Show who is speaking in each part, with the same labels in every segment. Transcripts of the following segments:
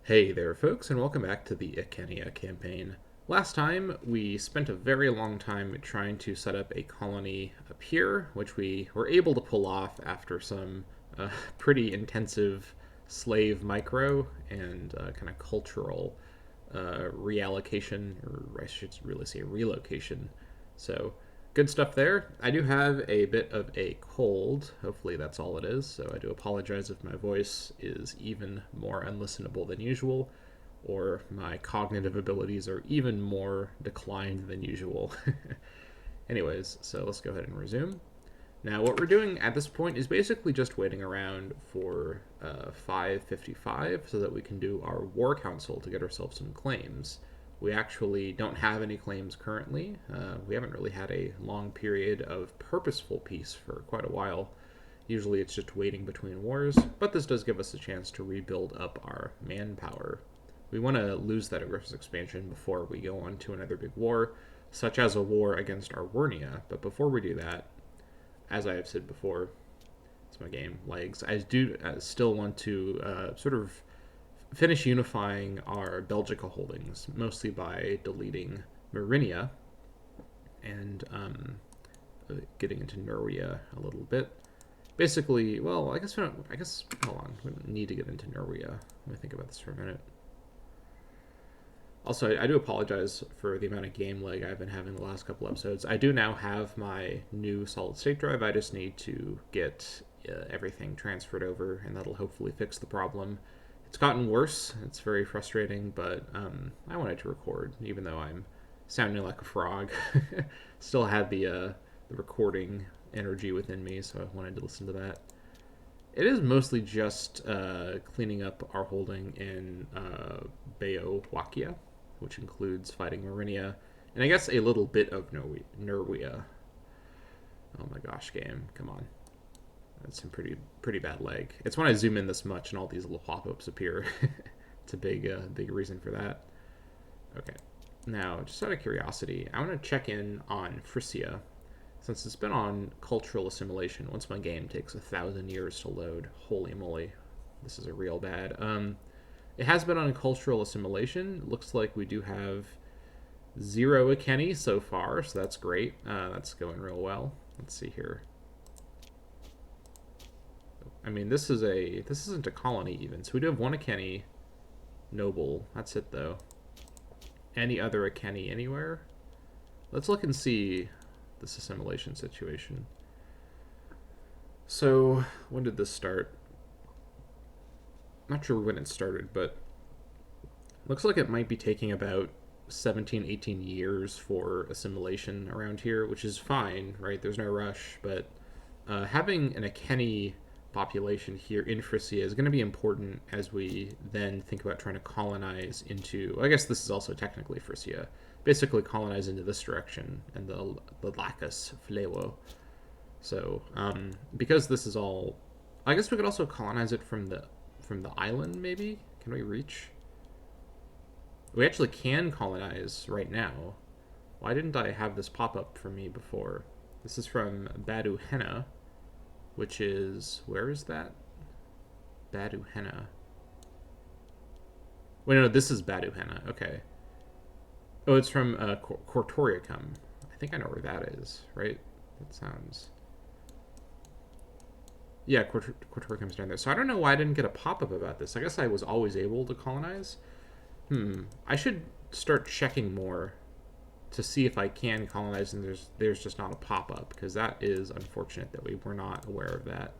Speaker 1: Hey there, folks, and welcome back to the Icenia campaign. Last time, we spent a very long time trying to set up a colony up here, which we were able to pull off after some pretty intensive slave micro and kind of cultural reallocation, or I should really say relocation. So, good stuff there. I do have a bit of a cold. Hopefully, that's all it is. So, I do apologize if my voice is even more unlistenable than usual, or my cognitive abilities are even more declined than usual. Anyways, so let's go ahead and resume. Now, what we're doing at this point is basically just waiting around for 555 so that we can do our war council to get ourselves some claims. We actually don't have any claims currently. We haven't really had a long period of purposeful peace for quite a while. Usually it's just waiting between wars, but this does give us a chance to rebuild up our manpower. We want to lose that aggressive expansion before we go on to another big war, such as a war against Arwernia. But before we do that, as I have said before, it's my game legs. I do still want to sort of finish unifying our Belgica holdings, mostly by deleting Marinia and getting into Norwia a little bit. Basically, well, I guess we don't. I guess hold on, we don't need to get into Norwia. Let me think about this for a minute. Also, I do apologize for the amount of game lag I've been having the last couple episodes. I do now have my new solid state drive. I just need to get everything transferred over, and that'll hopefully fix the problem. It's gotten worse. It's very frustrating, but I wanted to record, even though I'm sounding like a frog. Still had the recording energy within me, so I wanted to listen to that. It is mostly just cleaning up our holding in Beowakia, which includes fighting Marinia, and I guess a little bit of Norwia. Oh my gosh, game, come on. That's some pretty bad lag. It's when I zoom in this much and all these little pop-ups appear. It's a big reason for that. Okay, now just out of curiosity, I want to check in on Frisia, since it's been on cultural assimilation. Once my game takes 1,000 years to load, holy moly, this is a real bad. It has been on cultural assimilation. Looks like we do have 0 Akeni so far, so that's great. That's going real well. Let's see here. I mean, this isn't a colony even. So we do have 1 Akeni noble. That's it though. Any other Akeni anywhere? Let's look and see this assimilation situation. So when did this start? Not sure when it started, but looks like it might be taking about 17, 18 years for assimilation around here, which is fine, right? There's no rush, but having an Akeni population here in Frisia is going to be important as we then think about trying to colonize into, I guess this is also technically Frisia, basically colonize into this direction and the Lacus Flewo. So because this is all, I guess we could also colonize it from the island. Maybe can we reach? We actually can colonize right now. Why didn't I have this pop up for me before? This is from Badu Henna, which is, where is that? Badu Henna. Wait, no, this is Badu Henna. Okay. Oh, it's from Cortoriacum. I think I know where that is, right? That sounds... Yeah, Cortoriacum's down there. So I don't know why I didn't get a pop-up about this. I guess I was always able to colonize. I should start checking more to see if I can colonize and there's just not a pop-up, because that is unfortunate that we were not aware of that.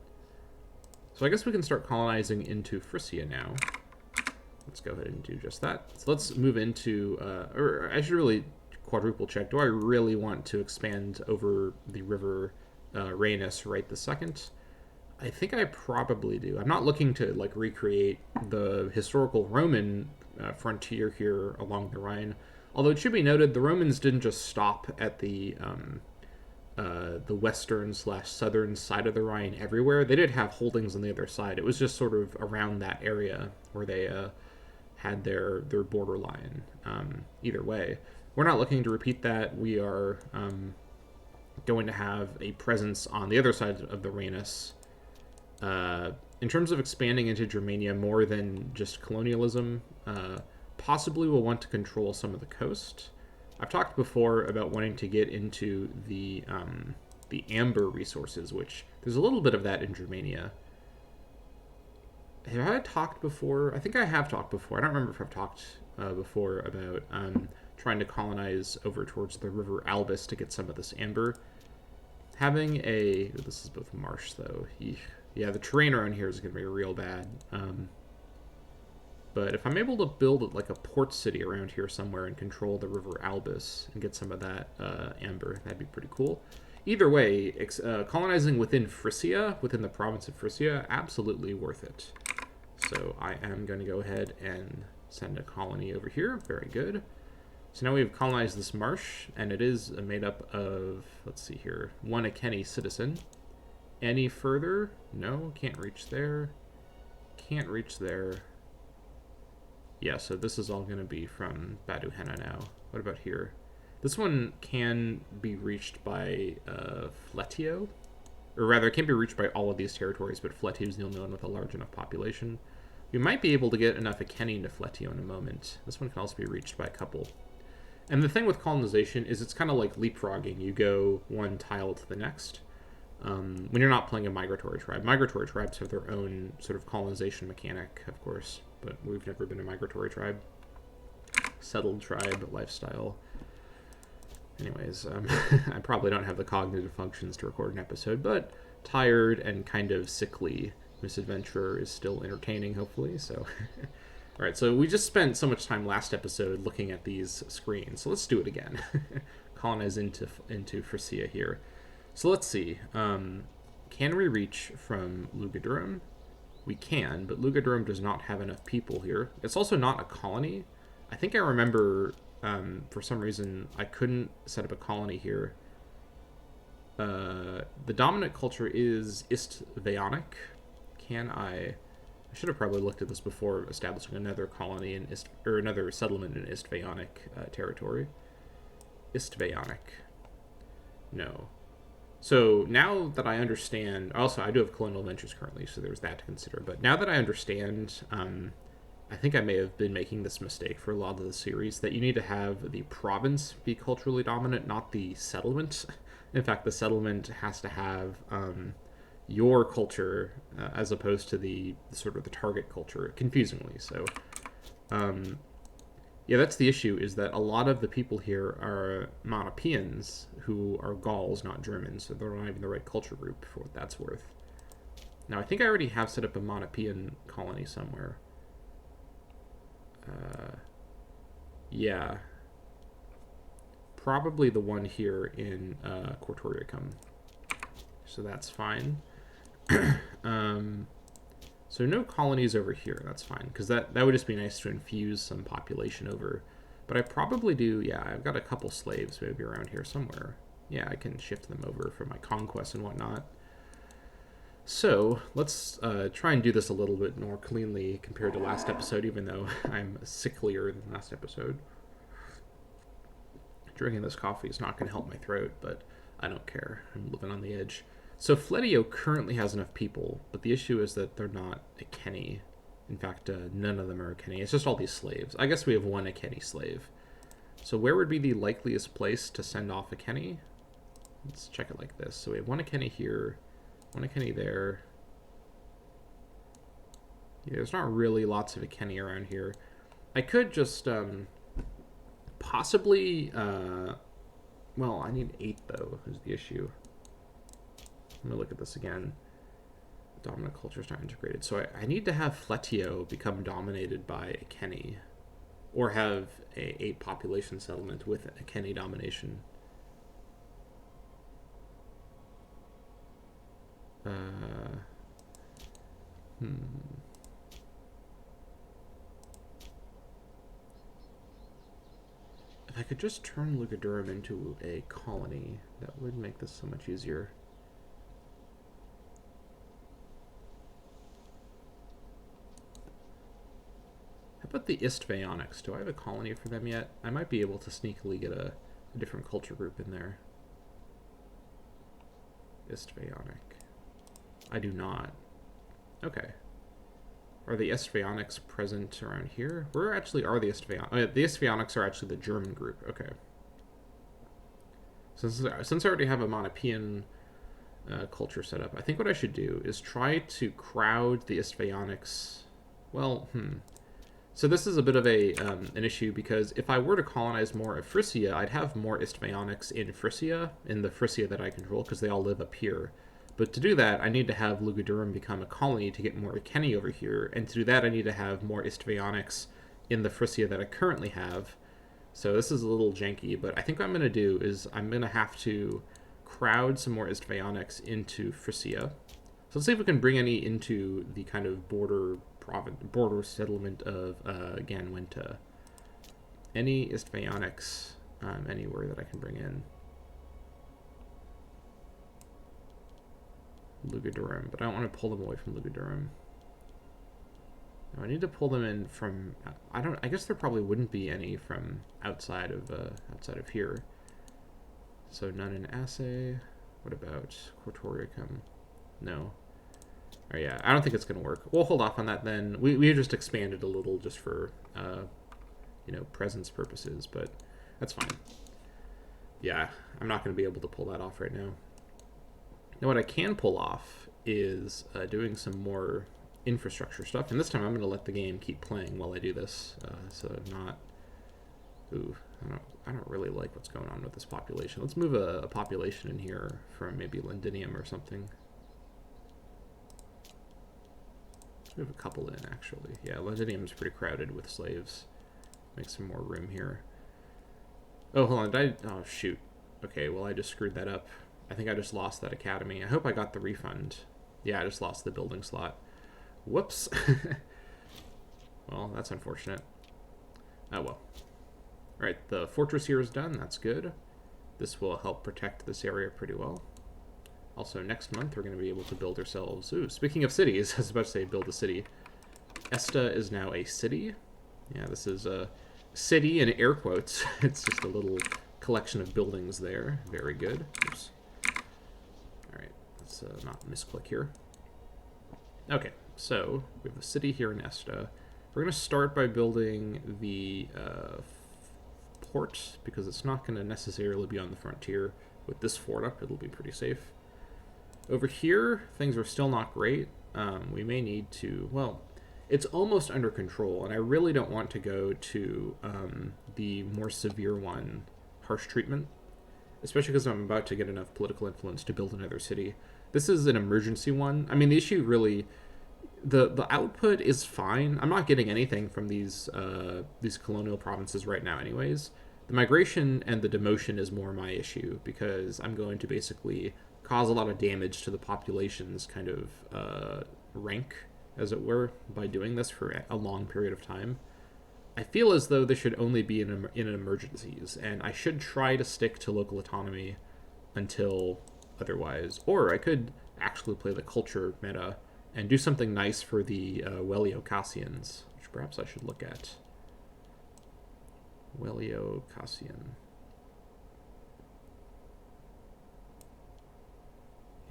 Speaker 1: So I guess we can start colonizing into Frisia now. Let's go ahead and do just that. So let's move into, or I should really quadruple check. Do I really want to expand over the river Rhenus right this second? I think I probably do. I'm not looking to like recreate the historical Roman frontier here along the Rhine. Although it should be noted, the Romans didn't just stop at the western/southern side of the Rhine everywhere. They did have holdings on the other side. It was just sort of around that area where they had their borderline. Either way, we're not looking to repeat that. We are going to have a presence on the other side of the Rhenus in terms of expanding into Germania more than just colonialism, possibly we'll want to control some of the coast. I've talked before about wanting to get into the amber resources, which there's a little bit of that in Germania. Have I talked before? I think I have talked before. I don't remember if I've talked before about trying to colonize over towards the River Albis to get some of this amber. Having a... This is both marsh, though. Yeah, the terrain around here is going to be real bad. But if I'm able to build like a port city around here somewhere and control the River Albis and get some of that amber, that'd be pretty cool. Either way, colonizing within Frisia, within the province of Frisia, absolutely worth it. So I am going to go ahead and send a colony over here. Very good. So now we've colonized this marsh, and it is made up of, let's see here, one Iceni citizen. Any further? No, can't reach there. Can't reach there. Yeah, so this is all going to be from Badu Henna now. What about here? This one can be reached by Fletio. Or rather, it can't be reached by all of these territories, but Fletio is the only one with a large enough population. We might be able to get enough Iceni into Fletio in a moment. This one can also be reached by a couple. And the thing with colonization is it's kind of like leapfrogging. You go one tile to the next. When you're not playing a migratory tribe. Migratory tribes have their own sort of colonization mechanic, of course. But we've never been a migratory tribe. Settled tribe, lifestyle. Anyways, I probably don't have the cognitive functions to record an episode, but tired and kind of sickly misadventurer is still entertaining, hopefully, so... Alright, so we just spent so much time last episode looking at these screens, so let's do it again. Colonize into Frisia here. So let's see. Can we reach from Lugadurum? We can, but Lugadurum does not have enough people here. It's also not a colony. I think I remember, for some reason, I couldn't set up a colony here. The dominant culture is Istveonic. Can I should have probably looked at this before establishing another colony in another settlement in Istveonic territory. Istveonic. No. So now that I understand, also I do have colonial ventures currently, so there's that to consider. But now that I understand, I think I may have been making this mistake for a lot of the series, that you need to have the province be culturally dominant, not the settlement. In fact, the settlement has to have your culture as opposed to the sort of the target culture, confusingly. So, yeah, that's the issue, is that a lot of the people here are Monopians, who are Gauls, not Germans, so they're not even the right culture group for what that's worth. Now, I think I already have set up a Monopian colony somewhere. Yeah. Probably the one here in Cortoricum. So that's fine. So no colonies over here, that's fine, because that would just be nice to infuse some population over. But I probably do, yeah, I've got a couple slaves maybe around here somewhere. Yeah, I can shift them over for my conquests and whatnot. So let's try and do this a little bit more cleanly compared to last episode, even though I'm sicklier than last episode. Drinking this coffee is not going to help my throat, but I don't care. I'm living on the edge. So Fletio currently has enough people, but the issue is that they're not Iceni. In fact, none of them are Iceni. It's just all these slaves. I guess we have one Iceni slave. So where would be the likeliest place to send off Iceni? Let's check it like this. So we have one Iceni here, one Iceni there. Yeah, there's not really lots of Iceni around here. I could just possibly... well, I need 8, though, is the issue. Let me look at this again. Dominant culture is not integrated. So I need to have Fletio become dominated by Iceni, or have a population settlement with Iceni domination. If I could just turn Lugadurum into a colony, that would make this so much easier. How about the Istveonics? Do I have a colony for them yet? I might be able to sneakily get a different culture group in there. Istveonic. I do not. Okay. Are the Estvionics present around here? Where actually are the Estvionics? Oh, yeah, the Estvionics are actually the German group. Okay. Since I already have a Monopian culture set up, I think what I should do is try to crowd the Estvionics. Well, So this is a bit of an issue because if I were to colonize more of Frisia, I'd have more Istvionics in Frisia, in the Frisia that I control, because they all live up here. But to do that, I need to have Lugudurum become a colony to get more Iceni over here, and to do that, I need to have more Istvionics in the Frisia that I currently have. So this is a little janky, but I think what I'm going to do is I'm going to have to crowd some more Istvionics into Frisia. So let's see if we can bring any into the kind of border settlement of Ganwenta. Any Istvionics anywhere that I can bring in. Lugudurum, but I don't want to pull them away from Lugudurum. No, I need to pull them in from. I guess there probably wouldn't be any from outside of here. So none in Assay. What about Cortoricum? No. Oh yeah, I don't think it's going to work. We'll hold off on that then. We just expanded a little just for, presence purposes, but that's fine. Yeah, I'm not going to be able to pull that off right now. Now what I can pull off is doing some more infrastructure stuff, and this time I'm going to let the game keep playing while I do this, so not... Ooh, I don't really like what's going on with this population. Let's move a population in here from maybe Londinium or something. We have a couple in, actually. Yeah, Londinium's pretty crowded with slaves. Make some more room here. Oh, hold on. Oh, shoot. Okay, well, I just screwed that up. I think I just lost that academy. I hope I got the refund. Yeah, I just lost the building slot. Whoops. Well, that's unfortunate. Oh, well. Alright, the fortress here is done. That's good. This will help protect this area pretty well. Also, next month, we're going to be able to build ourselves... Ooh, speaking of cities, I was about to say build a city. Esta is now a city. Yeah, this is a city in air quotes. It's just a little collection of buildings there. Very good. Oops. Alright, let's not misclick here. Okay, so we have a city here in Esta. We're going to start by building the port, because it's not going to necessarily be on the frontier. With this fort up, it'll be pretty safe. Over here, things are still not great. We may need to, well, it's almost under control, and I really don't want to go to the more severe one, harsh treatment, especially because I'm about to get enough political influence to build another city. This is an emergency one. I mean, the issue really, the output is fine. I'm not getting anything from these colonial provinces right now anyways. The migration and the demotion is more my issue, because I'm going to basically cause a lot of damage to the population's kind of rank, as it were, by doing this for a long period of time. I feel as though this should only be in emergencies, and I should try to stick to local autonomy until otherwise. Or I could actually play the culture meta and do something nice for the Welio-Cassians, which perhaps I should look at. Welio-Cassian.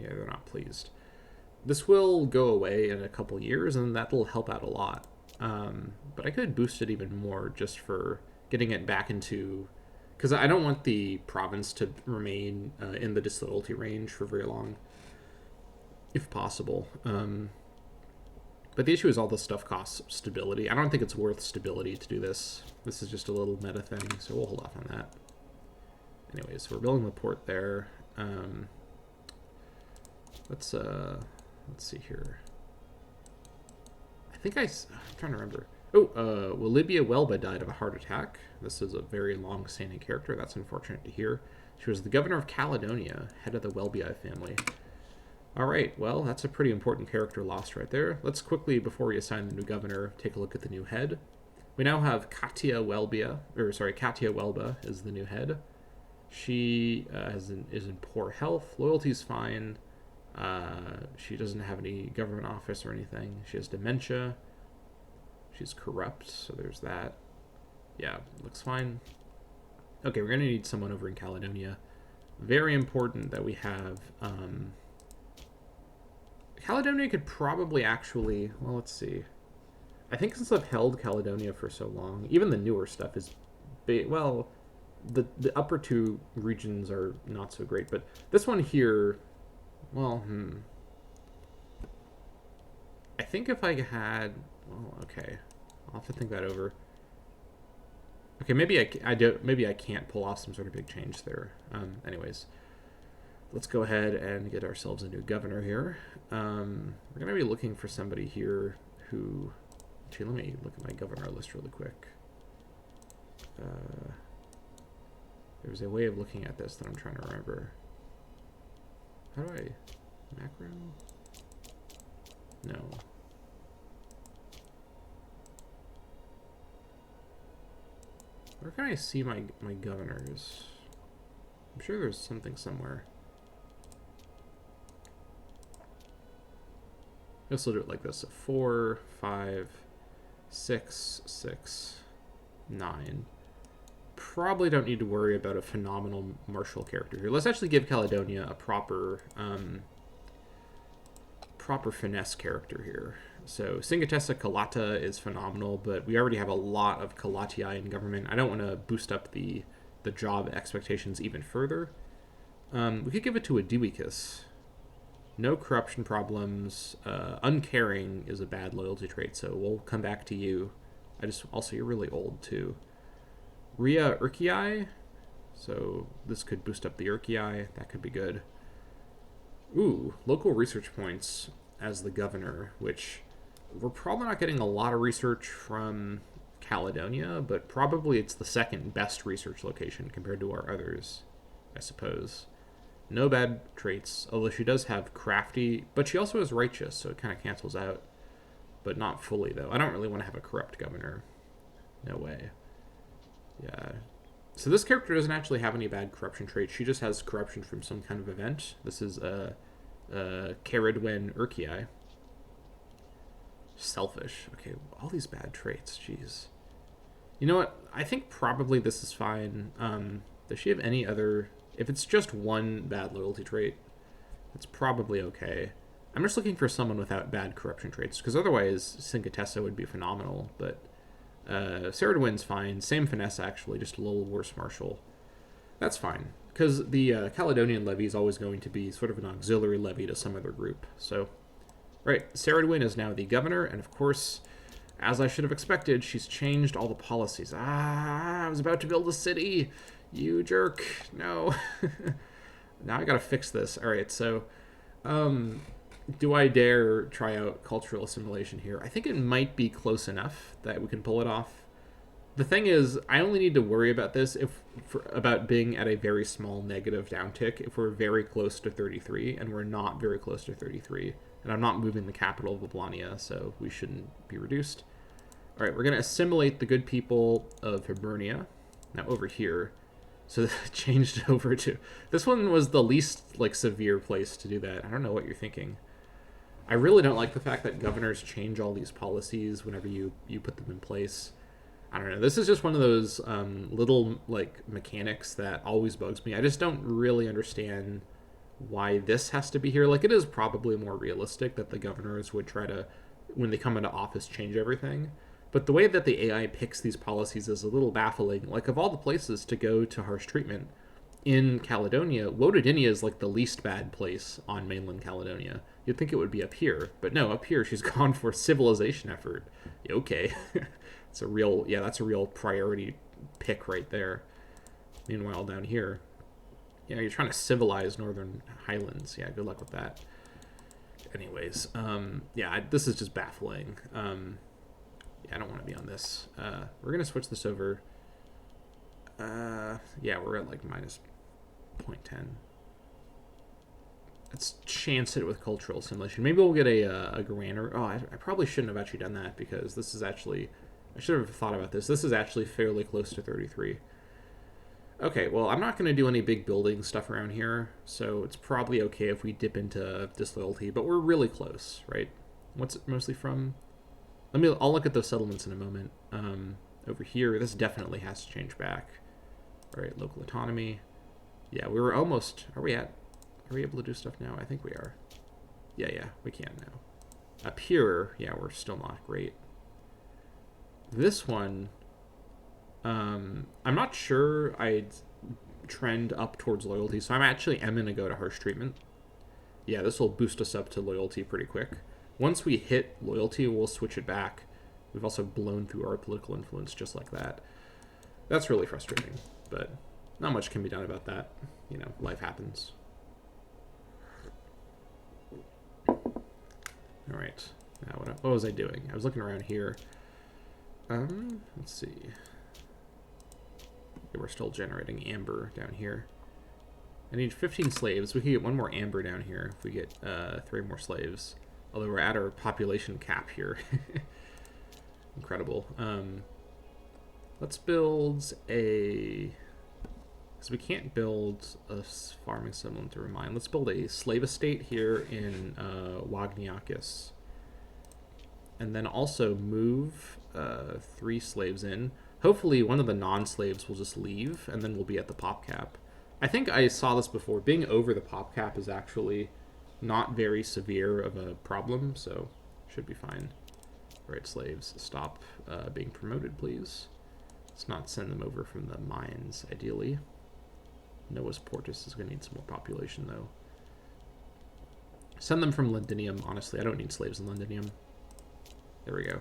Speaker 1: Yeah, they're not pleased. This will go away in a couple years, and that'll help out a lot. But I could boost it even more just for getting it back into... Because I don't want the province to remain in the disloyalty range for very long, if possible. But the issue is all this stuff costs stability. I don't think it's worth stability to do this. This is just a little meta thing, so we'll hold off on that. Anyways, so we're building the port there. Let's see here. I think I'm trying to remember. Oh, Wilibia Welba died of a heart attack. This is a very long-standing character. That's unfortunate to hear. She was the governor of Caledonia, head of the Welbii family. All right, well, that's a pretty important character lost right there. Let's quickly, before we assign the new governor, take a look at the new head. We now have Katia Welba is the new head. She is in poor health. Loyalty's fine. She doesn't have any government office or anything. She has dementia. She's corrupt, so there's that. Yeah, looks fine. Okay, we're going to need someone over in Caledonia. Very important that we have Caledonia could probably actually... Well, let's see. I think since I've held Caledonia for so long, even the newer stuff is... Well, the upper two regions are not so great, but this one here... Well, I think if I had... Well, okay. I'll have to think that over. Okay, maybe maybe I can't pull off some sort of big change there. Anyways, let's go ahead and get ourselves a new governor here. We're gonna be looking for somebody here who... Actually, let me look at my governor list really quick. There's a way of looking at this that I'm trying to remember. How do I... Macro? No. Where can I see my governors? I'm sure there's something somewhere. This will do it like this. 4, 5, 6, 6, 9. Probably don't need to worry about a phenomenal martial character here. Let's actually give Caledonia a proper finesse character here. So Singatessa Kalata is phenomenal, but we already have a lot of Kalatii in government. I don't want to boost up the job expectations even further. We could give it to a Dewicus. No corruption problems. Uncaring is a bad loyalty trait, so we'll come back to you. Also, you're really old too. Ria Urkii. So this could boost up the Urkii. That could be good. Ooh, local research points as the governor, which we're probably not getting a lot of research from Caledonia, but probably it's the second best research location compared to our others, I suppose. No bad traits, although she does have crafty, but she also has righteous, so it kind of cancels out. But not fully, though. I don't really want to have a corrupt governor. No way. Yeah. So this character doesn't actually have any bad corruption traits. She just has corruption from some kind of event. This is Caridwen Urkii. Selfish. Okay, all these bad traits. Jeez. You know what? I think probably this is fine. Does she have any other... If it's just one bad loyalty trait, it's probably okay. I'm just looking for someone without bad corruption traits, because otherwise Singatessa would be phenomenal, but Ceridwen's fine. Same finesse, actually, just a little worse martial. That's fine, because the Caledonian levy is always going to be sort of an auxiliary levy to some other group. So, right, Ceridwen is now the governor, and of course, as I should have expected, she's changed all the policies. I was about to build a city! You jerk! No! Now I gotta fix this. Alright, so, do I dare try out cultural assimilation here? I think it might be close enough that we can pull it off. The thing is, I only need to worry about this about being at a very small negative downtick if we're very close to 33, and we're not very close to 33. And I'm not moving the capital of Ablania, so we shouldn't be reduced. Alright, we're going to assimilate the good people of Hibernia. Now over here. So changed over to... This one was the least, severe place to do that. I don't know what you're thinking. I really don't like the fact that governors change all these policies whenever you put them in place. I don't know. This is just one of those little, mechanics that always bugs me. I just don't really understand why this has to be here. It is probably more realistic that the governors would try to, when they come into office, change everything. But the way that the AI picks these policies is a little baffling. Of all the places to go to harsh treatment in Caledonia, Woedinia is the least bad place on mainland Caledonia. You'd think it would be up here, but no, up here she's gone for civilization effort. Okay. That's a real priority pick right there. Meanwhile, down here, you're trying to civilize Northern Highlands. Yeah, good luck with that. Anyways, this is just baffling. I don't want to be on this. We're going to switch this over. We're at minus 0.10. Let's chance it with cultural assimilation. Maybe we'll get a grander. Oh, I probably shouldn't have actually done that, because this is actually... I should have thought about this. This is actually fairly close to 33. Okay, well, I'm not going to do any big building stuff around here, so it's probably okay if we dip into disloyalty, but we're really close, right? What's it mostly from? I'll look at those settlements in a moment. Over here, this definitely has to change back. All right, local autonomy. Yeah, we were almost... Are we able to do stuff now? I think we are. Yeah, we can now. Up here, yeah, we're still not great. This one, I'm not sure I'd trend up towards loyalty, so I'm going to go to harsh treatment. Yeah, this will boost us up to loyalty pretty quick. Once we hit loyalty, we'll switch it back. We've also blown through our political influence just like that. That's really frustrating, but not much can be done about that. You know, life happens. All right. Now, what was I doing? I was looking around here. Let's see. Okay, we're still generating amber down here. I need 15 slaves. We can get one more amber down here if we get 3 more slaves. Although we're at our population cap here. Incredible. Let's build a... Because we can't build a farming settlement or a mine. Let's build a slave estate here in Wagniakis. And then also move 3 slaves in. Hopefully one of the non-slaves will just leave, and then we'll be at the pop cap. I think I saw this before. Being over the pop cap is actually not very severe of a problem, so should be fine. All right, slaves, stop being promoted, please. Let's not send them over from the mines, ideally. Noah's Portus is going to need some more population, though. Send them from Londinium, honestly. I don't need slaves in Londinium. There we go.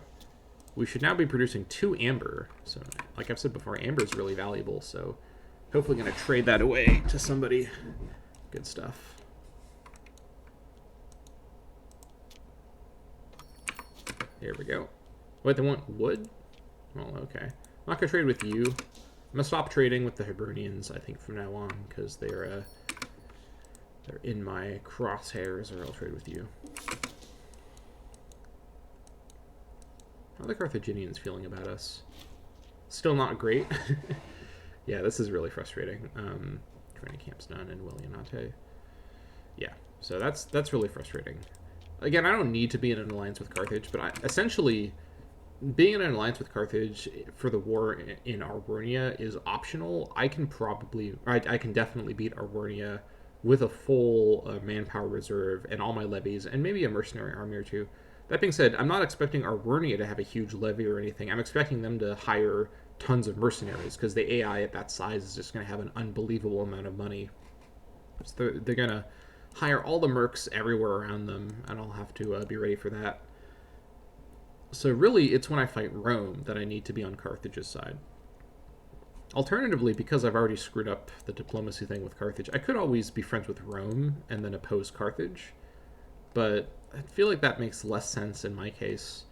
Speaker 1: We should now be producing 2 amber. So, like I've said before, amber is really valuable, so hopefully going to trade that away to somebody. Good stuff. There we go. Wait, they want wood? Well, okay. I'm not going to trade with you. I'm going to stop trading with the Hibernians, I think, from now on, because they're in my crosshairs, or I'll trade with you. How are the Carthaginians feeling about us? Still not great. Yeah, this is really frustrating. Training camp's done in Welianate. Yeah, so that's really frustrating. Again, I don't need to be in an alliance with Carthage, but essentially, being in an alliance with Carthage for the war in Arvernia is optional. I can definitely beat Arvernia with a full manpower reserve and all my levies, and maybe a mercenary army or 2. That being said, I'm not expecting Arvernia to have a huge levy or anything. I'm expecting them to hire tons of mercenaries, because the AI at that size is just going to have an unbelievable amount of money. So they're going to hire all the mercs everywhere around them, and I'll have to be ready for that. So really, it's when I fight Rome that I need to be on Carthage's side. Alternatively, because I've already screwed up the diplomacy thing with Carthage, I could always be friends with Rome and then oppose Carthage, but I feel like that makes less sense in my case.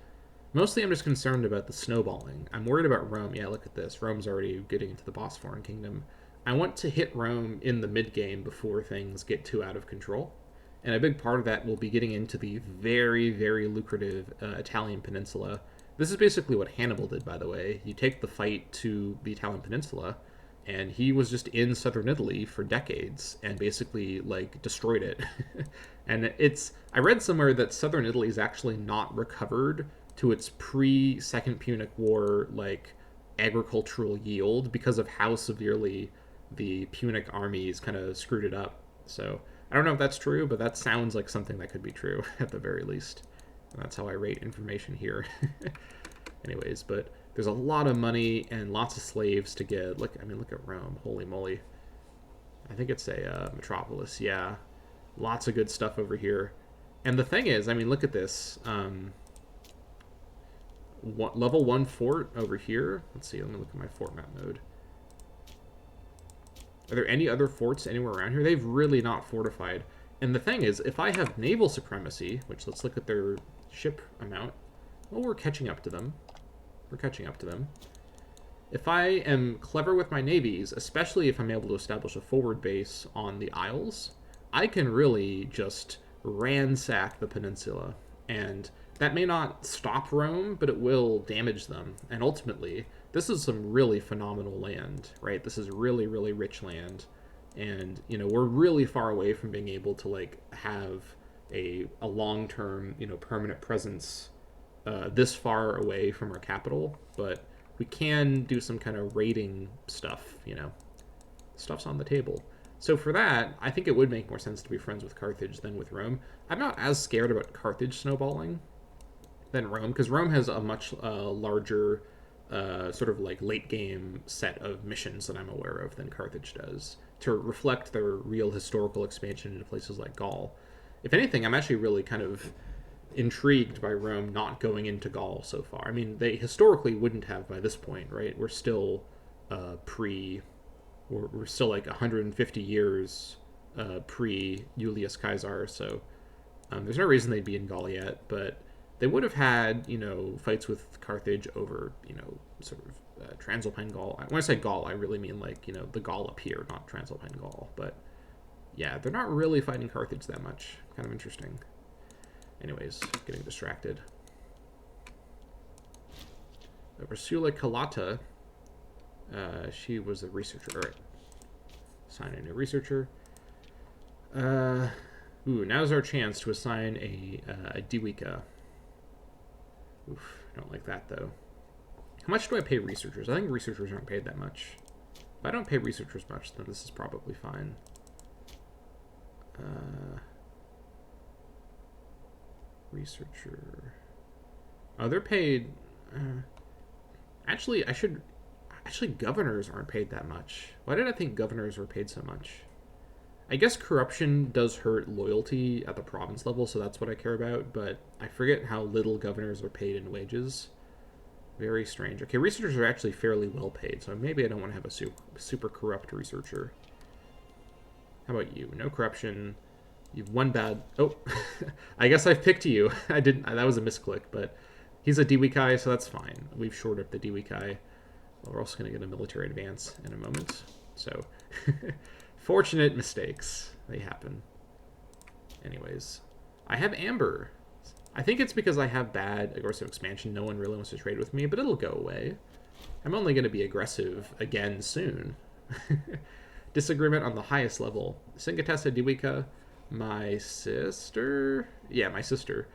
Speaker 1: Mostly I'm just concerned about the snowballing. I'm worried about Rome. Yeah, look at this. Rome's already getting into the Bosphorian Kingdom. I want to hit Rome in the mid-game before things get too out of control. And a big part of that will be getting into the very, very lucrative Italian peninsula. This is basically what Hannibal did, by the way. You take the fight to the Italian peninsula, and he was just in southern Italy for decades and basically, like, destroyed it. And I read somewhere that southern Italy is actually not recovered to its pre-Second Punic War, like, agricultural yield because of how severely the Punic armies kind of screwed it up. So I don't know if that's true, but that sounds like something that could be true at the very least. And that's how I rate information here. Anyways, but there's a lot of money and lots of slaves to get. Look at Rome. Holy moly. I think it's a metropolis. Yeah. Lots of good stuff over here. And the thing is, I mean, look at this. Level 1 fort over here. Let's see. Let me look at my fort map mode. Are there any other forts anywhere around here? They've really not fortified. And the thing is, if I have naval supremacy, which let's look at their ship amount. Well, we're catching up to them. We're catching up to them. If I am clever with my navies, especially if I'm able to establish a forward base on the Isles, I can really just ransack the peninsula. And that may not stop Rome, but it will damage them. And ultimately, this is some really phenomenal land, right? This is really, really rich land. And, you know, we're really far away from being able to, like, have a long-term, you know, permanent presence this far away from our capital. But we can do some kind of raiding stuff, you know. Stuff's on the table. So for that, I think it would make more sense to be friends with Carthage than with Rome. I'm not as scared about Carthage snowballing than Rome, because Rome has a much larger sort of like late game set of missions that I'm aware of than Carthage does to reflect their real historical expansion into places like Gaul. If anything, I'm actually really kind of intrigued by Rome not going into Gaul so far. I mean, they historically wouldn't have by this point, right? We're still pre, we're still like 150 years pre Julius Caesar, so there's no reason they'd be in Gaul yet, but they would have had, fights with Carthage over, sort of Transalpine Gaul. When I say Gaul, I really mean like, the Gaul up here, not Transalpine Gaul. But yeah, they're not really fighting Carthage that much. Kind of interesting. Anyways, getting distracted. Ursula Calata, she was a researcher. All right. Assign a new researcher. Now's our chance to assign a Dewika. Oof, I don't like that, though. How much do I pay researchers? I think researchers aren't paid that much. If I don't pay researchers much, then this is probably fine. Researcher. Oh, they're paid... Actually, governors aren't paid that much. Why did I think governors were paid so much? I guess corruption does hurt loyalty at the province level, so that's what I care about, but I forget how little governors are paid in wages. Very strange. Okay, researchers are actually fairly well paid, so maybe I don't want to have a super corrupt researcher. How about you? No corruption. You've one bad... Oh, I guess I've picked you. I didn't... That was a misclick, but he's a Diwikai, so that's fine. We've shored up the Diwikai. Well, we're also going to get a military advance in a moment, so... Fortunate mistakes. They happen. Anyways. I have Amber. I think it's because I have bad aggressive expansion. No one really wants to trade with me, but it'll go away. I'm only going to be aggressive again soon. Disagreement on the highest level. Singatessa Dewika, my sister? Yeah, my sister.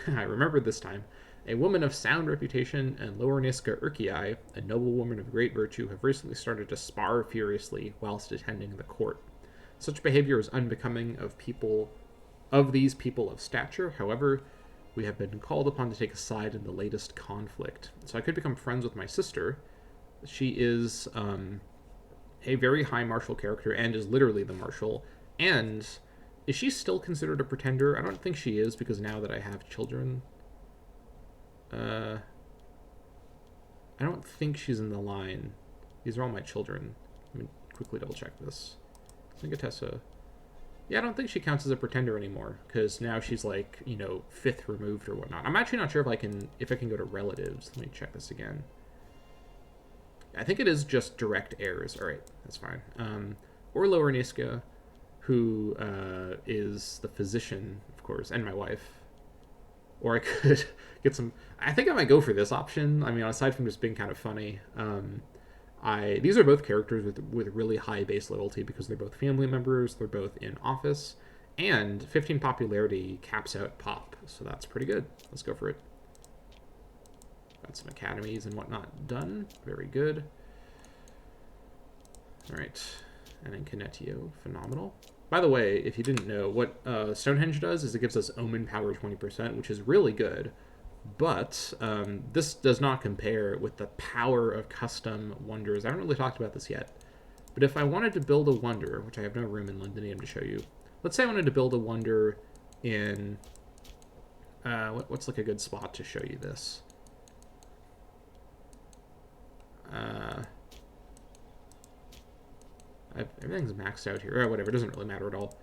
Speaker 1: I remembered this time. A woman of sound reputation, and Lower Niska Urkii, a noblewoman of great virtue, have recently started to spar furiously whilst attending the court. Such behavior is unbecoming of these people of stature. However, we have been called upon to take a side in the latest conflict. So I could become friends with my sister. She is a very high martial character and is literally the marshal. And is she still considered a pretender? I don't think she is, because now that I have children... I don't think she's in the line. These are all my children. Let me quickly double check this. Singatessa. Yeah, I don't think she counts as a pretender anymore, because now she's like, fifth removed or whatnot. I'm actually not sure if I can go to relatives. Let me check this again. I think it is just direct heirs. All right, that's fine. Or Lower Niska, who is the physician, of course, and my wife. Or I could get some... I think I might go for this option. I mean, aside from just being kind of funny. These are both characters with really high base loyalty because they're both family members, they're both in office, and 15 popularity caps out pop, so that's pretty good. Let's go for it. Got some academies and whatnot done. Very good. Alright. And then Canetio. Phenomenal. By the way, if you didn't know, what Stonehenge does is it gives us Omen Power 20%, which is really good, but this does not compare with the power of custom wonders. I haven't really talked about this yet, but if I wanted to build a wonder, which I have no room in Londinium to show you, let's say I wanted to build a wonder in... what's like a good spot to show you this? Everything's maxed out here. Or whatever, it doesn't really matter at all.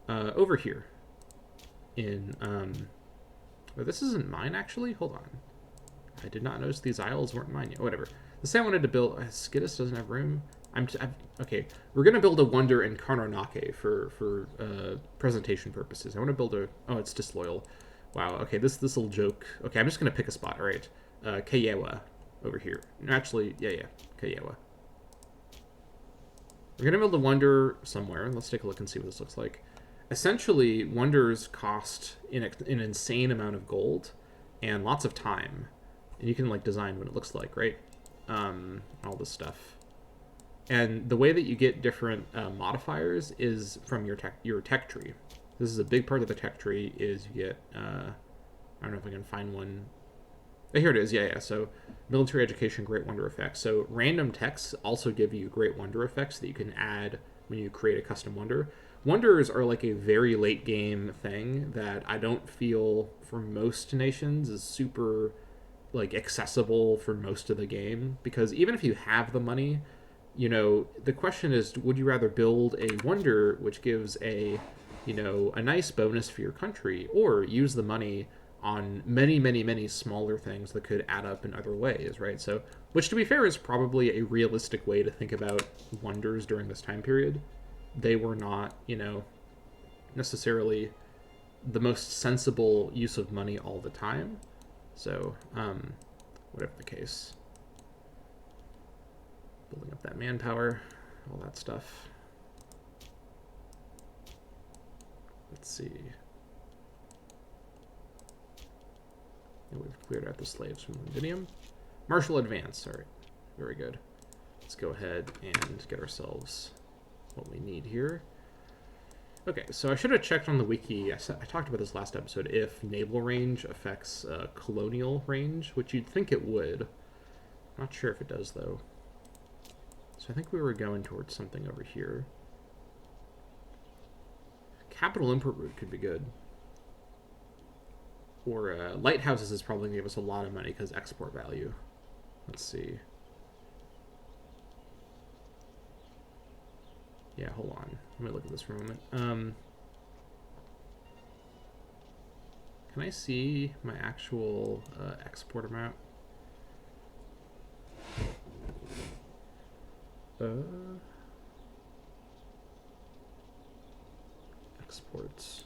Speaker 1: Over here. In, but this isn't mine, actually? Hold on. I did not notice these aisles weren't mine yet. Whatever. Let's say I wanted to build... Skidus doesn't have room. Okay, we're going to build a wonder in Karnarnake for presentation purposes. I want to build a... Oh, it's disloyal. Wow, okay, this little joke... Okay, I'm just going to pick a spot, all right. Kayewa, over here. No, actually, yeah, Kayewa. We're going to build a wonder somewhere. Let's take a look and see what this looks like. Essentially, wonders cost an insane amount of gold and lots of time. And you can, like, design what it looks like, right? All this stuff. And the way that you get different modifiers is from your tech tree. This is a big part of the tech tree. Is you get I don't know if I can find one. Here it is. Yeah. So military education, great wonder effects. So random techs also give you great wonder effects that you can add when you create a custom wonder. Wonders are like a very late game thing that I don't feel for most nations is super like accessible for most of the game, because even if you have the money, the question is, would you rather build a wonder which gives a nice bonus for your country, or use the money on many, many, many smaller things that could add up in other ways, right? So, which to be fair is probably a realistic way to think about wonders during this time period. They were not, necessarily the most sensible use of money all the time. So, whatever the case, building up that manpower, all that stuff. Let's see. And we've cleared out the slaves from Londinium. Martial advance. All right. Very good. Let's go ahead and get ourselves what we need here. Okay, so I should have checked on the wiki. I talked about this last episode. If naval range affects colonial range, which you'd think it would. Not sure if it does, though. So I think we were going towards something over here. Capital import route could be good. Or lighthouses is probably going to give us a lot of money because export value. Let's see. Yeah, hold on. Let me look at this for a moment. Can I see my actual export amount? Exports.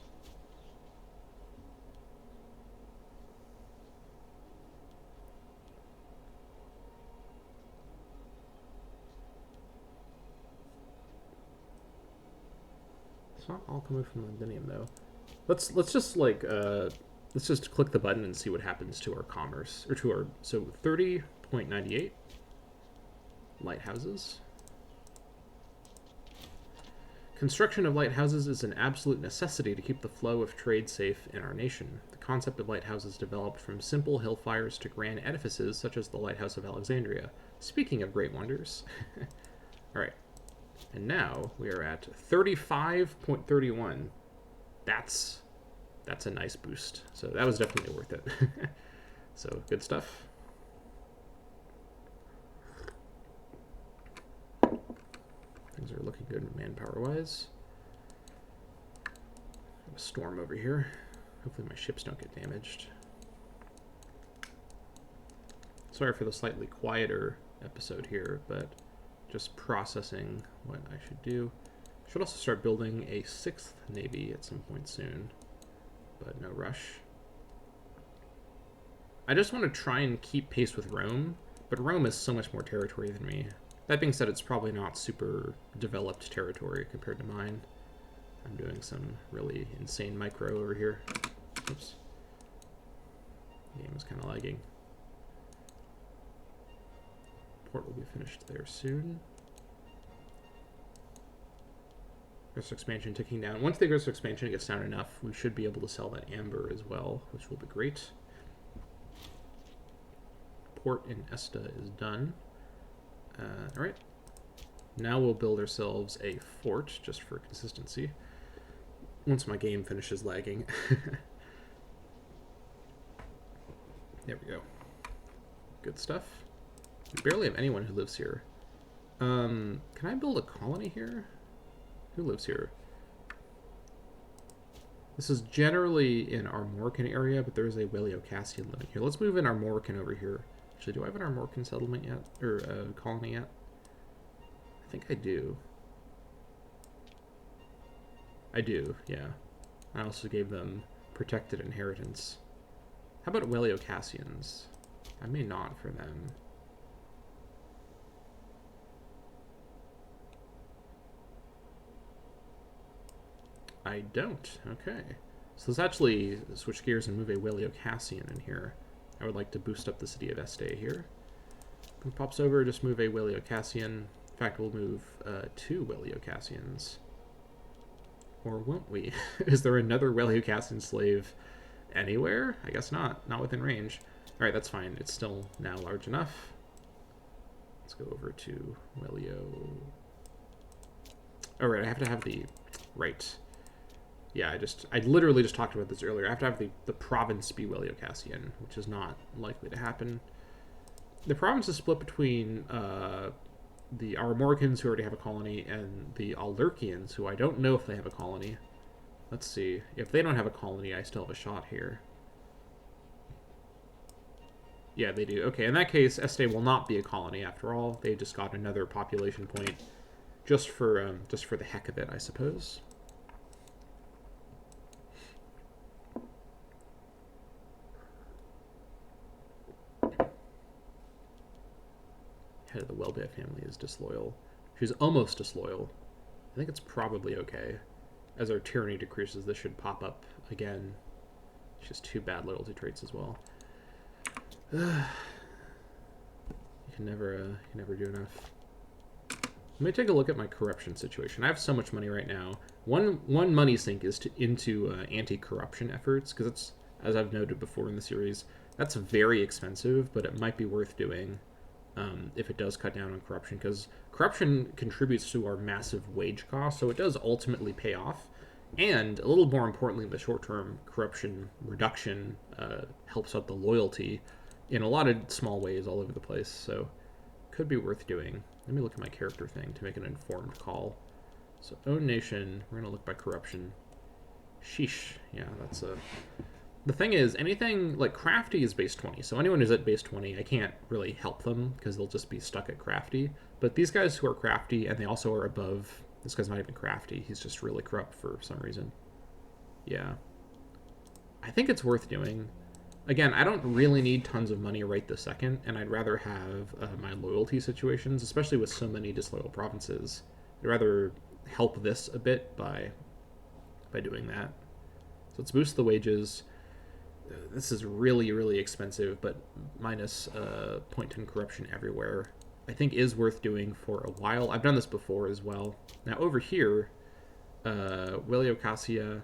Speaker 1: It's not all coming from Londinium though. Let's just like let's just click the button and see what happens to our commerce, or to our, so 30.98 lighthouses. Construction of lighthouses is an absolute necessity to keep the flow of trade safe in our nation. The concept of lighthouses developed from simple hill fires to grand edifices such as the Lighthouse of Alexandria. Speaking of great wonders. All right. And now we are at 35.31. That's a nice boost. So that was definitely worth it. So good stuff. Things are looking good manpower-wise. A storm over here. Hopefully my ships don't get damaged. Sorry for the slightly quieter episode here, but just processing what I should do. Should also start building a 6th navy at some point soon, but no rush. I just want to try and keep pace with Rome, but Rome is so much more territory than me. That being said, it's probably not super developed territory compared to mine. I'm doing some really insane micro over here. Oops. The game is kind of lagging. Port will be finished there soon. Aggressive expansion ticking down. Once the aggressive expansion gets down enough, we should be able to sell that amber as well, which will be great. Port in Esta is done. All right. Now we'll build ourselves a fort, just for consistency. Once my game finishes lagging. There we go. Good stuff. We barely have anyone who lives here. Can I build a colony here? Who lives here? This is generally in our Armorican area, but there is a Weleocassian living here. Let's move in our Armorican over here. Actually, do I have an Armorican settlement yet? Or colony yet? I think I do. I do, yeah. I also gave them protected inheritance. How about Weleocassians? I may not for them. I don't. Okay. So let's actually switch gears and move a Weleocassian in here. I would like to boost up the city of Este here. Who pops over, just move a Weleocassian. In fact, we'll move 2 Weleocassians. Or won't we? Is there another Weleocassian slave anywhere? I guess not. Not within range. Alright, that's fine. It's still now large enough. Let's go over to Welio. Alright, I have to have the... Right. Yeah, I literally just talked about this earlier. I have to have the province be Weleocassian, which is not likely to happen. The province is split between the Armoricans, who already have a colony, and the Alurkians, who I don't know if they have a colony. Let's see. If they don't have a colony, I still have a shot here. Yeah, they do. Okay, in that case, Este will not be a colony after all. They just got another population point just for the heck of it, I suppose. Head of the Welbet family is disloyal. She's almost disloyal. I think it's probably okay. As our tyranny decreases, this should pop up again. She has 2 bad loyalty traits as well. You can never do enough. Let me take a look at my corruption situation. I have so much money right now. One money sink is into anti-corruption efforts, because it's, as I've noted before in the series, that's very expensive, but it might be worth doing if it does cut down on corruption, because corruption contributes to our massive wage costs, so it does ultimately pay off. And a little more importantly, in the short term, corruption reduction helps out the loyalty in a lot of small ways all over the place, so could be worth doing. Let me look at my character thing to make an informed call. So own nation, we're gonna look by corruption. Sheesh, yeah, that's a... The thing is, anything, like, crafty is base 20, so anyone who's at base 20, I can't really help them, because they'll just be stuck at crafty. But these guys who are crafty, and they also are above, this guy's not even crafty, he's just really corrupt for some reason. Yeah. I think it's worth doing. Again, I don't really need tons of money right this second, and I'd rather have my loyalty situations, especially with so many disloyal provinces. I'd rather help this a bit by doing that. So let's boost the wages. This is really, really expensive, but minus 0.10 corruption everywhere, I think is worth doing for a while. I've done this before as well. Now over here, Weleocassia,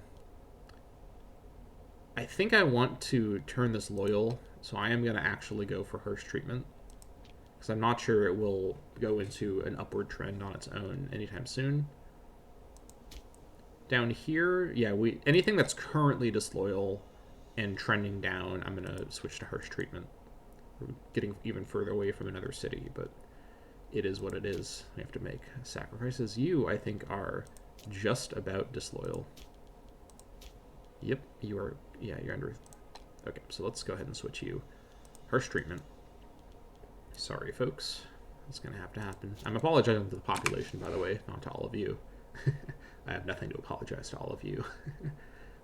Speaker 1: I think I want to turn this loyal, so I am going to actually go for harsh treatment, because I'm not sure it will go into an upward trend on its own anytime soon. Down here, yeah, anything that's currently disloyal and trending down, I'm going to switch to harsh treatment. We're getting even further away from another city, but it is what it is. We have to make sacrifices. You, I think, are just about disloyal. Yep, you are, yeah, you're under... Okay, so let's go ahead and switch you. Harsh treatment. Sorry, folks. It's going to have to happen. I'm apologizing to the population, by the way, not to all of you. I have nothing to apologize to all of you,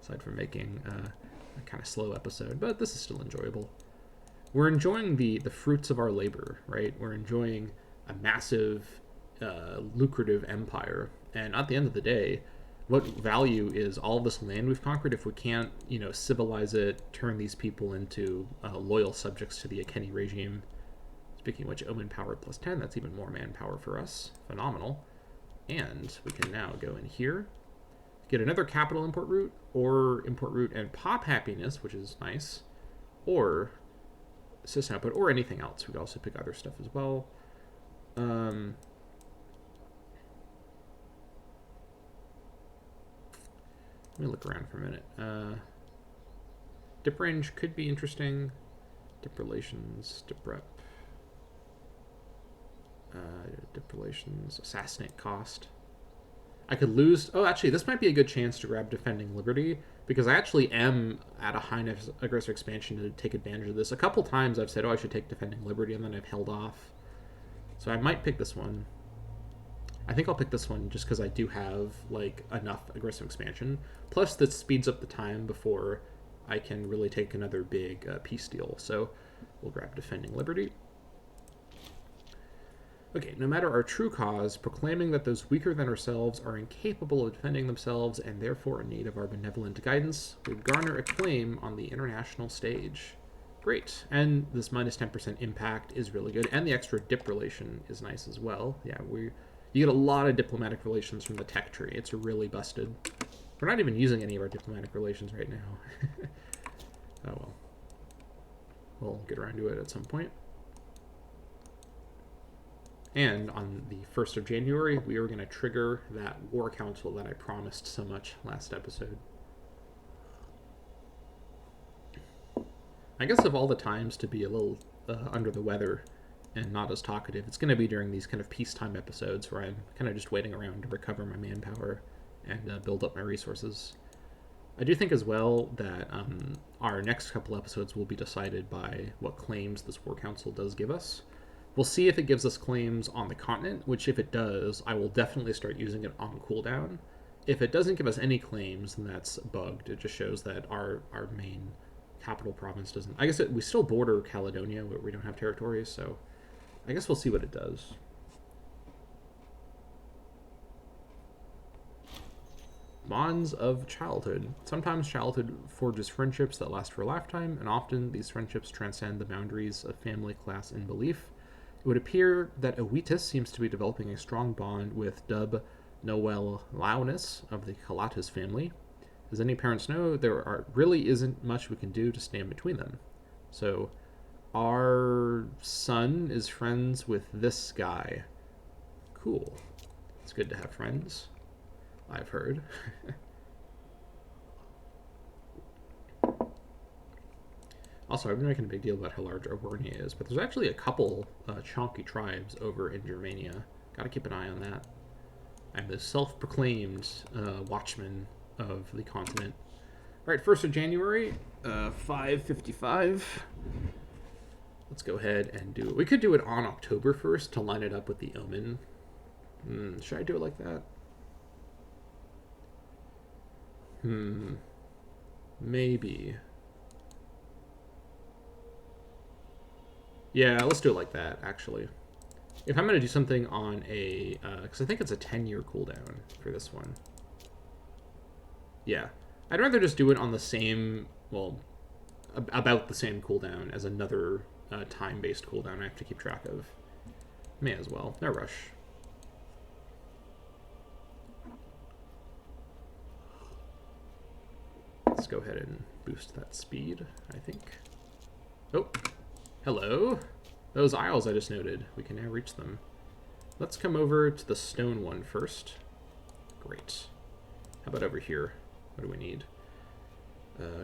Speaker 1: aside from making a kind of slow episode, but this is still enjoyable. We're enjoying the fruits of our labor, right? We're enjoying a massive, lucrative empire, and at the end of the day, what value is all this land we've conquered if we can't, you know, civilize it, turn these people into loyal subjects to the Icenia regime? Speaking of which, Omen power plus 10, that's even more manpower for us. Phenomenal. And we can now go in here, get another capital import route, or import route and pop happiness, which is nice, or system output, or anything else. We could also pick other stuff as well. Let me look around for a minute. Dip range could be interesting. Dip relations, dip rep. Dip relations, assassinate cost. I could lose... Oh, actually, this might be a good chance to grab Defending Liberty, because I actually am at a high enough aggressive expansion to take advantage of this. A couple times I've said, oh, I should take Defending Liberty, and then I've held off. So I might pick this one. I think I'll pick this one just because I do have, like, enough aggressive expansion. Plus, this speeds up the time before I can really take another big peace deal. So we'll grab Defending Liberty. Okay, no matter our true cause, proclaiming that those weaker than ourselves are incapable of defending themselves and therefore in need of our benevolent guidance, would garner acclaim on the international stage. Great. And this minus 10% impact is really good. And the extra dip relation is nice as well. Yeah, you get a lot of diplomatic relations from the tech tree. It's really busted. We're not even using any of our diplomatic relations right now. Oh well. We'll get around to it at some point. And on the 1st of January, we are going to trigger that war council that I promised so much last episode. I guess of all the times to be a little under the weather and not as talkative, it's going to be during these kind of peacetime episodes where I'm kind of just waiting around to recover my manpower and build up my resources. I do think as well that our next couple episodes will be decided by what claims this war council does give us. We'll see if it gives us claims on the continent, which if it does, I will definitely start using it on cooldown. If it doesn't give us any claims, then that's bugged. It just shows that our main capital province doesn't... I guess we still border Caledonia, where we don't have territories, so I guess we'll see what it does. Bonds of childhood. Sometimes childhood forges friendships that last for a lifetime, and often these friendships transcend the boundaries of family, class, and belief. It would appear that Awitus seems to be developing a strong bond with Dub Noel Launis of the Calatus family. As any parents know, there really isn't much we can do to stand between them. So, our son is friends with this guy. Cool. It's good to have friends, I've heard. Also, I've been making a big deal about how large Auvergne is, but there's actually a couple chonky tribes over in Germania. Gotta keep an eye on that. I'm the self-proclaimed watchman of the continent. Alright, 1st of January, 5:55. Let's go ahead and do it. We could do it on October 1st to line it up with the Omen. Should I do it like that? Maybe. Yeah, let's do it like that, actually. If I'm going to do something on a... because I think it's a 10-year cooldown for this one. Yeah. I'd rather just do it on the same... Well, about the same cooldown as another time-based cooldown I have to keep track of. May as well. No rush. Let's go ahead and boost that speed, I think. Oh, hello. Those isles I just noted. We can now reach them. Let's come over to the stone one first. Great. How about over here? What do we need?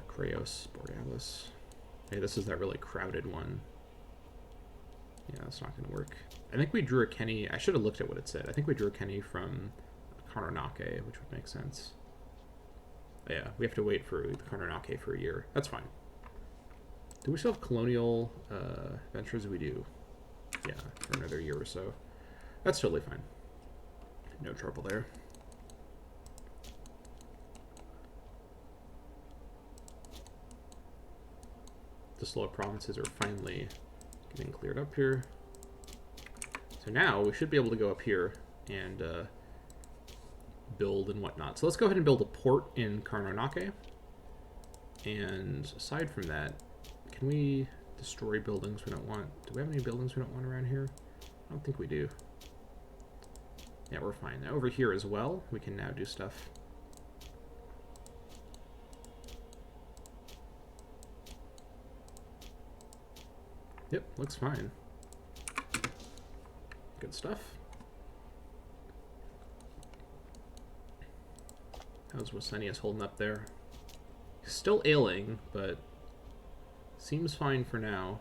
Speaker 1: Creos Borealis. Hey, this is that really crowded one. Yeah, that's not going to work. I think we drew a Kenny. I should have looked at what it said. I think we drew a Kenny from Karnanake, which would make sense. Yeah, we have to wait for the Karnanake for a year. That's fine. Do we still have colonial ventures? We do. Yeah, for another year or so. That's totally fine. No trouble there. The slower provinces are finally getting cleared up here. So now we should be able to go up here and build and whatnot. So let's go ahead and build a port in Karnanake. And aside from that, can we destroy buildings we don't want? Do we have any buildings we don't want around here? I don't think we do. Yeah, we're fine. Now over here as well, we can now do stuff. Yep, looks fine. Good stuff. How's Vosenius holding up there? He's still ailing, but seems fine for now.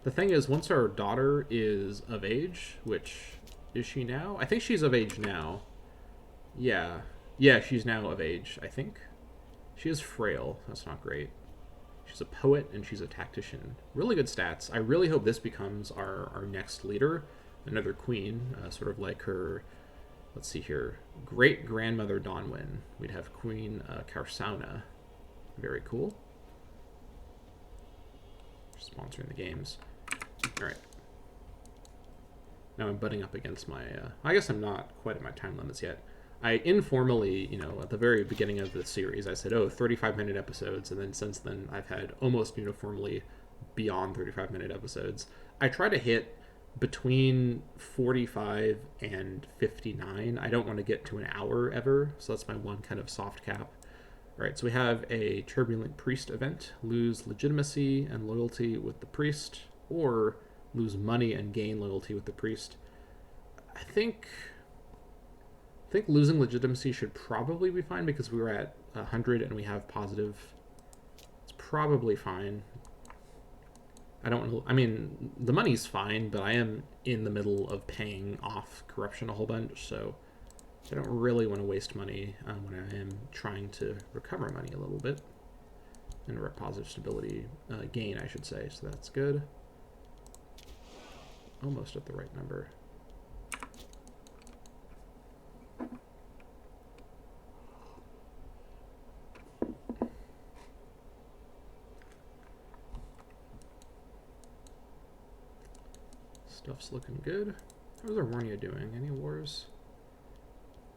Speaker 1: The thing is, once our daughter is of age, which is she now? I think she's of age now. Yeah. Yeah, she's now of age, I think. She is frail. That's not great. She's a poet and she's a tactician. Really good stats. I really hope this becomes our next leader. Another queen, sort of like her, let's see here, great-grandmother Donwyn. We'd have Queen Karsauna. Very cool. Sponsoring the games. Alright. Now I'm butting up against my... I guess I'm not quite at my time limits yet. I informally, you know, at the very beginning of the series, I said, oh, 35-minute episodes, and then since then I've had almost uniformly beyond 35-minute episodes. I try to hit between 45 and 59. I don't want to get to an hour ever, so that's my one kind of soft cap. All right, so we have a Turbulent Priest event. Lose legitimacy and loyalty with the priest, or lose money and gain loyalty with the priest. I think losing legitimacy should probably be fine because we were at 100 and we have positive. It's probably fine. I don't know. I mean, the money's fine, but I am in the middle of paying off corruption a whole bunch, so I don't really want to waste money when I am trying to recover money a little bit. And positive stability gain, I should say, so that's good. Almost at the right number. Stuff's looking good. How's Arwarnia doing? Any wars?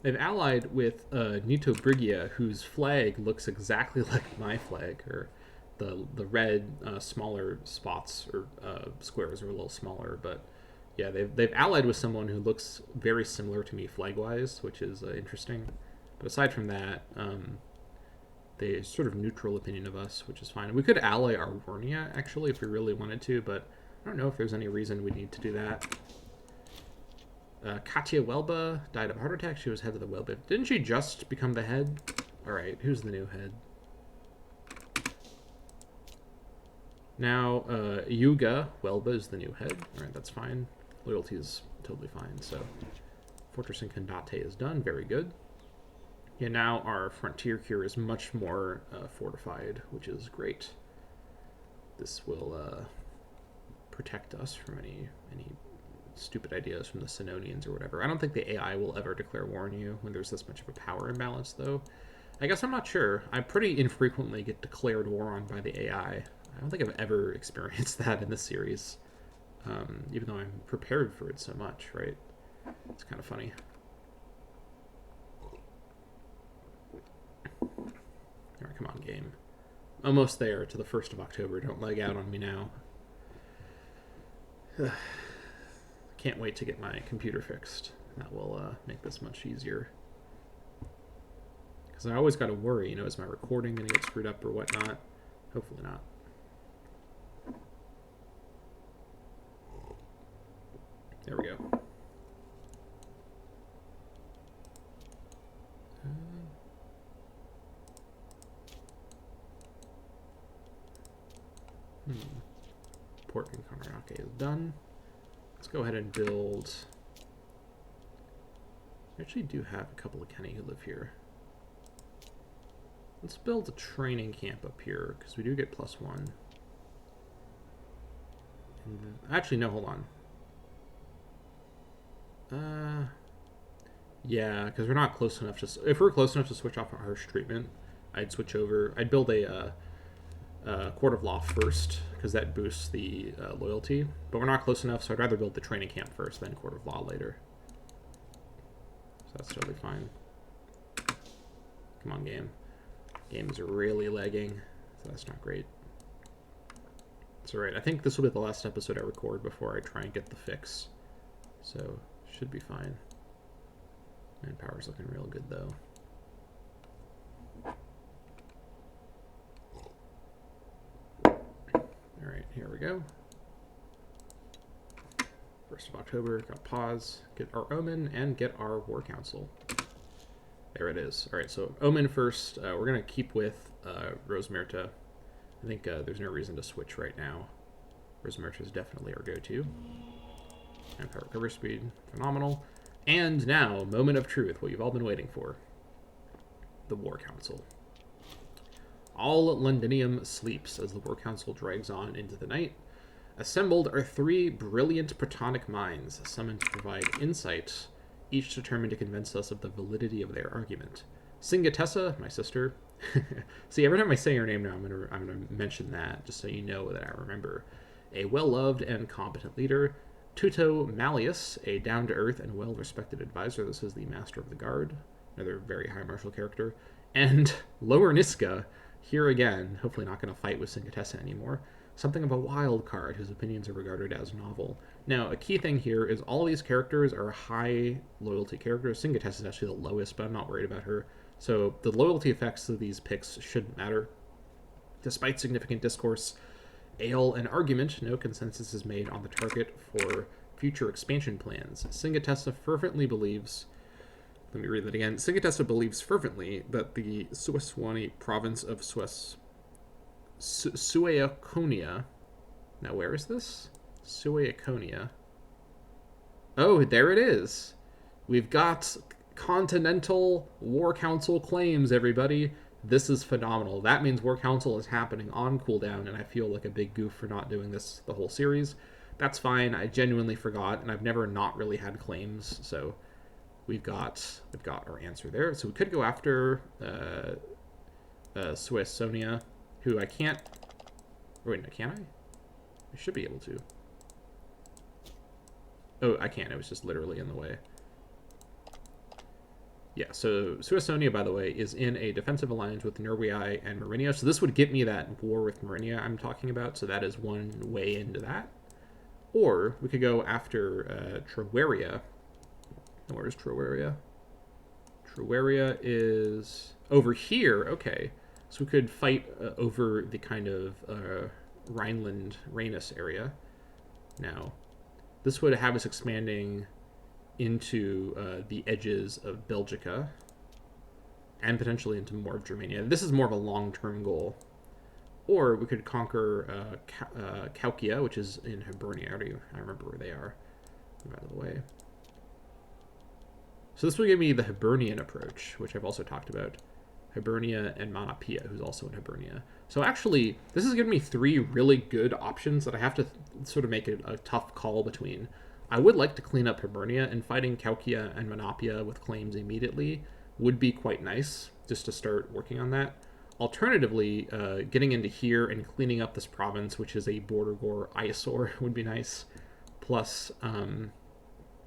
Speaker 1: They've allied with Nito Brigia, whose flag looks exactly like my flag, or the red smaller spots or squares are a little smaller, but yeah, they've allied with someone who looks very similar to me flag-wise, which is interesting. But aside from that, they sort of neutral opinion of us, which is fine. We could ally Arwarnia actually if we really wanted to, but I don't know if there's any reason we need to do that. Katya Welba died of a heart attack. She was head of the Welba. Didn't she just become the head? Alright, who's the new head? Now, Yuga Welba is the new head. Alright, that's fine. Loyalty is totally fine. So, Fortress in Kandate is done. Very good. Yeah, now our frontier cure is much more fortified, which is great. This will protect us from any stupid ideas from the Sinonians or whatever. I don't think the AI will ever declare war on you when there's this much of a power imbalance, though. I guess I'm not sure. I pretty infrequently get declared war on by the AI. I don't think I've ever experienced that in this series, even though I'm prepared for it so much, right? It's kind of funny. All right, come on, game. Almost there to the 1st of October. Don't leg out on me now. Can't wait to get my computer fixed. That will make this much easier. Because I always got to worry, is my recording going to get screwed up or whatnot? Hopefully not. There we go. Port in Kamarake is done. Let's go ahead and build. I actually do have a couple of Kenny who live here. Let's build a training camp up here because we do get +1. And actually, no, hold on. Yeah, because we're not close enough to. If we're close enough to switch off our harsh treatment, I'd switch over. I'd build a Court of Law first, because that boosts the loyalty. But we're not close enough, so I'd rather build the training camp first, then Court of Law later. So that's totally fine. Come on, game. Games are really lagging, so that's not great. It's alright. I think this will be the last episode I record before I try and get the fix. So, should be fine. Manpower's looking real good, though. Alright, here we go. 1st of October, got pause, get our Omen, and get our War Council. There it is. Alright, so Omen first. We're going to keep with Rosemerta. I think there's no reason to switch right now. Rosemerta is definitely our go-to. Manpower recovery speed, phenomenal. And now, moment of truth, what you've all been waiting for. The War Council. All Londinium sleeps as the War Council drags on into the night. Assembled are 3 brilliant Platonic minds, summoned to provide insight, each determined to convince us of the validity of their argument. Singatessa, my sister. See, every time I say her name now, I'm gonna mention that, just so you know that I remember. A well-loved and competent leader. Tuto Malleus, a down-to-earth and well-respected advisor. This is the Master of the Guard, another very high martial character. And Lower Niska, here again, hopefully not going to fight with Singatessa anymore. something of a wild card whose opinions are regarded as novel. Now, a key thing here is all these characters are high loyalty characters. Singatess is actually the lowest, but I'm not worried about her. So the loyalty effects of these picks shouldn't matter. Despite significant discourse, ale, and argument, no consensus is made on the target for future expansion plans. Singatessa fervently believes... Let me read that again. Singatessa believes fervently that the Sueswani province of Sueaconia... Now, where is this? Sueaconia. Oh, there it is. We've got Continental War Council claims, everybody. This is phenomenal. That means War Council is happening on cooldown, and I feel like a big goof for not doing this the whole series. That's fine. I genuinely forgot, and I've never not really had claims, so we've got our answer there. So we could go after Suessonia, who I can't... Wait, no, can I? I should be able to. Oh, I can't. It was just literally in the way. Yeah, so Suessonia, by the way, is in a defensive alliance with Nerwii and Marinia. So this would get me that war with Marinia I'm talking about. So that is one way into that. Or we could go after Troweria. Where's Troweria? Troweria is over here. Okay. So we could fight over the kind of Rhineland, Rhenus area. Now, this would have us expanding into the edges of Belgica and potentially into more of Germania. This is more of a long-term goal. Or we could conquer Caucia, which is in Hibernia. I remember where they are, by the way. So this will give me the Hibernian approach, which I've also talked about. Hibernia and Manapia, who's also in Hibernia. So actually, this is giving me 3 really good options that I have to sort of make a tough call between. I would like to clean up Hibernia, and fighting Caucia and Manapia with claims immediately would be quite nice, just to start working on that. Alternatively, getting into here and cleaning up this province, which is a border gore eyesore, would be nice. Plus,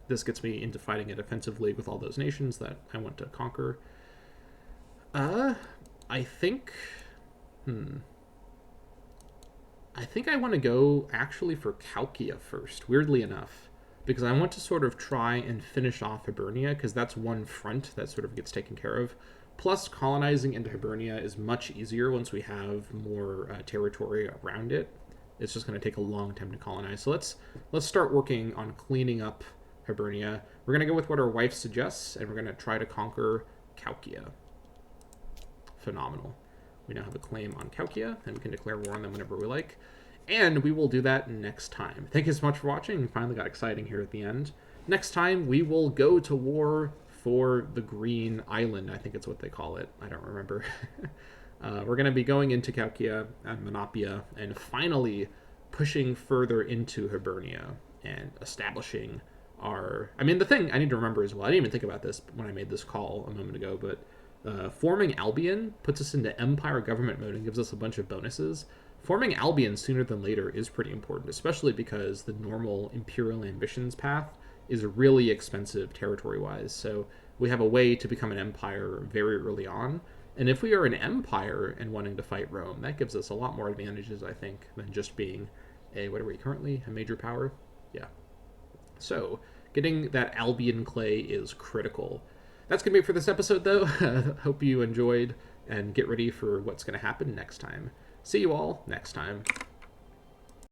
Speaker 1: this gets me into fighting a defensive league with all those nations that I want to conquer. I think... I think I want to go actually for Caucia first, weirdly enough. Because I want to sort of try and finish off Hibernia, because that's one front that sort of gets taken care of. Plus, colonizing into Hibernia is much easier once we have more territory around it. It's just going to take a long time to colonize. So let's start working on cleaning up Hibernia. We're going to go with what our wife suggests, and we're going to try to conquer Caucia. Phenomenal. We now have a claim on Caucia, and we can declare war on them whenever we like. And we will do that next time. Thank you so much for watching. It finally got exciting here at the end. Next time, we will go to war for the Green Island. I think it's what they call it. I don't remember. We're going to be going into Caucia and Manapia and finally pushing further into Hibernia and establishing our... I mean, the thing I need to remember as well, I didn't even think about this when I made this call a moment ago, but forming Albion puts us into Empire government mode and gives us a bunch of bonuses. Forming Albion sooner than later is pretty important, especially because the normal Imperial Ambitions path is really expensive territory-wise. So we have a way to become an empire very early on. And if we are an empire and wanting to fight Rome, that gives us a lot more advantages, I think, than just being a, what are we currently, a major power? Yeah. So getting that Albion clay is critical. That's going to be it for this episode, though. Hope you enjoyed, and get ready for what's going to happen next time. See you all next time.